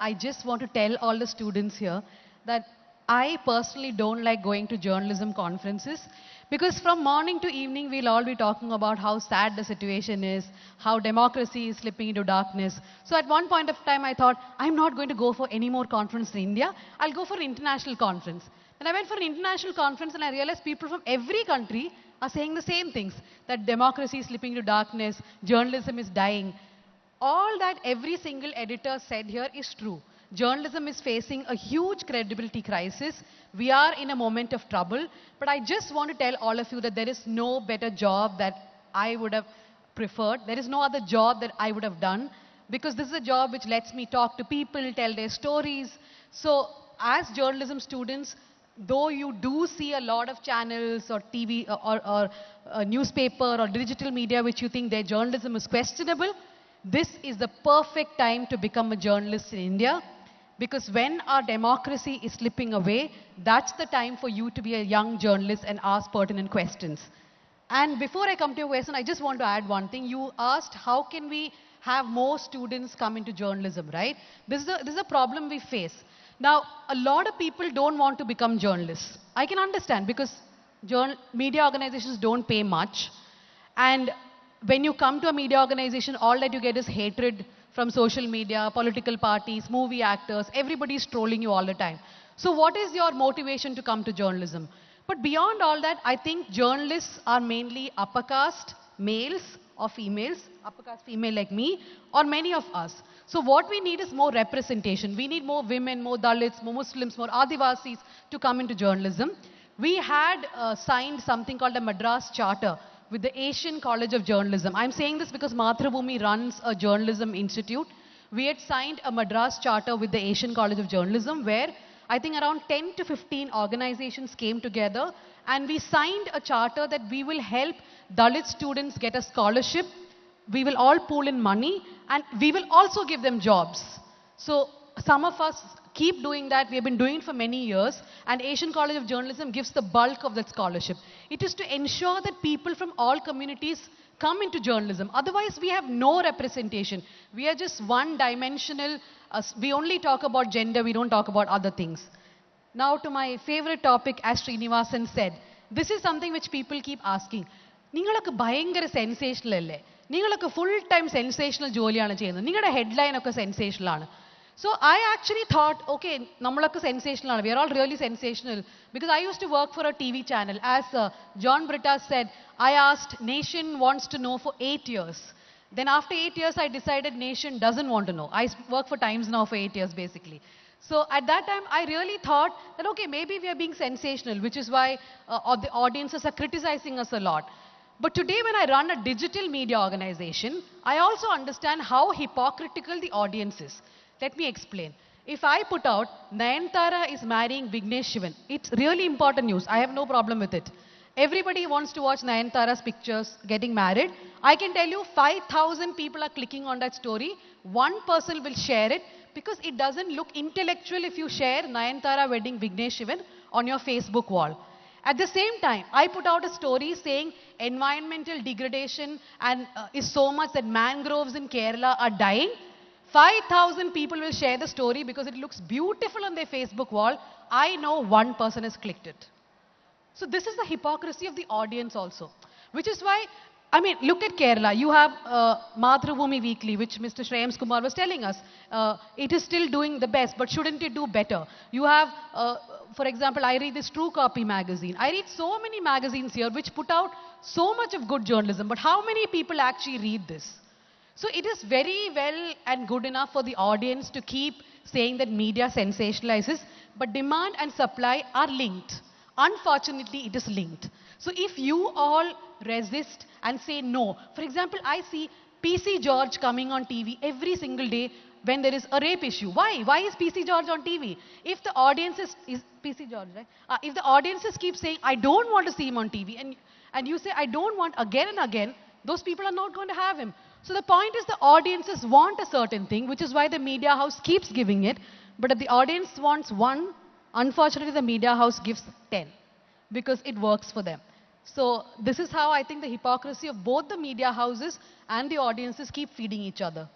I just want to tell all the students here that I personally don't like going to journalism conferences because from morning to evening we'll all be talking about how sad the situation is, how democracy is slipping into darkness. So at one point of time I thought, I'm not going to go for any more conference in India. I'll go for an international conference. Then I went for an international conference and I realized people from every country are saying the same things, that democracy is slipping into darkness, journalism is dying. All that every single editor said here is true. Journalism is facing a huge credibility crisis. We are in a moment of trouble. But I just want to tell all of you that there is no better job that I would have preferred. There is no other job that I would have done because this is a job which lets me talk to people, tell their stories. So as journalism students, though you do see a lot of channels or TV or newspaper or digital media which you think their journalism is questionable, this is the perfect time to become a journalist in India. Because when our democracy is slipping away, that's the time for you to be a young journalist and ask pertinent questions. And before I come to your question, I just want to add one thing. You asked, how can we have more students come into journalism, right? This is a problem we face. Now, a lot of people don't want to become journalists. I can understand because media organizations don't pay much. And when you come to a media organization, all that you get is hatred from social media, political parties, movie actors. Everybody is trolling you all the time. So what is your motivation to come to journalism? But beyond all that, I think journalists are mainly upper caste, males or females, upper caste female like me, or many of us. So what we need is more representation. We need more women, more Dalits, more Muslims, more Adivasis to come into journalism. We had signed something called the Madras Charter with the Asian College of Journalism. I'm saying this because Mathrubhumi runs a journalism institute. We had signed a Madras Charter with the Asian College of Journalism where I think around 10 to 15 organizations came together and we signed a charter that we will help Dalit students get a scholarship. We will all pool in money and we will also give them jobs. So some of us keep doing that. We have been doing it for many years. And Asian College of Journalism gives the bulk of that scholarship. It is to ensure that people from all communities come into journalism. Otherwise, we have no representation. We are just one-dimensional. We only talk about gender. We don't talk about other things. Now to my favorite topic, as Srinivasan said. This is something which people keep asking. Ningalokku bayangara sensational alle. Ningalokku full-time sensational joliyana cheyyunnathu. Ningada headline okke sensational aanu. So I actually thought, okay, nammalakku sensational. We are all really sensational. Because I used to work for a TV channel. As John Britta said, I asked, Nation wants to know for 8 years. Then after 8 years, I decided Nation doesn't want to know. I work for Times Now for 8 years, basically. So at that time, I really thought that, okay, maybe we are being sensational, which is why the audiences are criticizing us a lot. But today, when I run a digital media organization, I also understand how hypocritical the audience is. Let me explain. If I put out, Nayanthara is marrying Vignesh Shivan, it's really important news. I have no problem with it. Everybody wants to watch Nayanthara's pictures getting married. I can tell you 5,000 people are clicking on that story. One person will share it because it doesn't look intellectual if you share Nayanthara wedding Vignesh Shivan on your Facebook wall. At the same time, I put out a story saying environmental degradation and is so much that mangroves in Kerala are dying. 5,000 people will share the story because it looks beautiful on their Facebook wall. I know one person has clicked it. So this is the hypocrisy of the audience also. Which is why, I mean, look at Kerala. You have Mathrubhumi Weekly, which Mr. Shreyams Kumar was telling us. It is still doing the best, but shouldn't it do better? You have, for example, I read this True Copy magazine. I read so many magazines here which put out so much of good journalism. But how many people actually read this? So it is very well and good enough for the audience to keep saying that media sensationalizes, but demand and supply are linked. Unfortunately, it is linked. So if you all resist and say no, for example, I see PC George coming on TV every single day when there is a rape issue. Why? Why is PC George on TV? If the audiences, is PC George, right? If the audiences keep saying, I don't want to see him on TV, and you say, I don't want again and again, those people are not going to have him. So the point is the audiences want a certain thing, which is why the media house keeps giving it. But if the audience wants one, unfortunately the media house gives 10 because it works for them. So this is how I think the hypocrisy of both the media houses and the audiences keep feeding each other.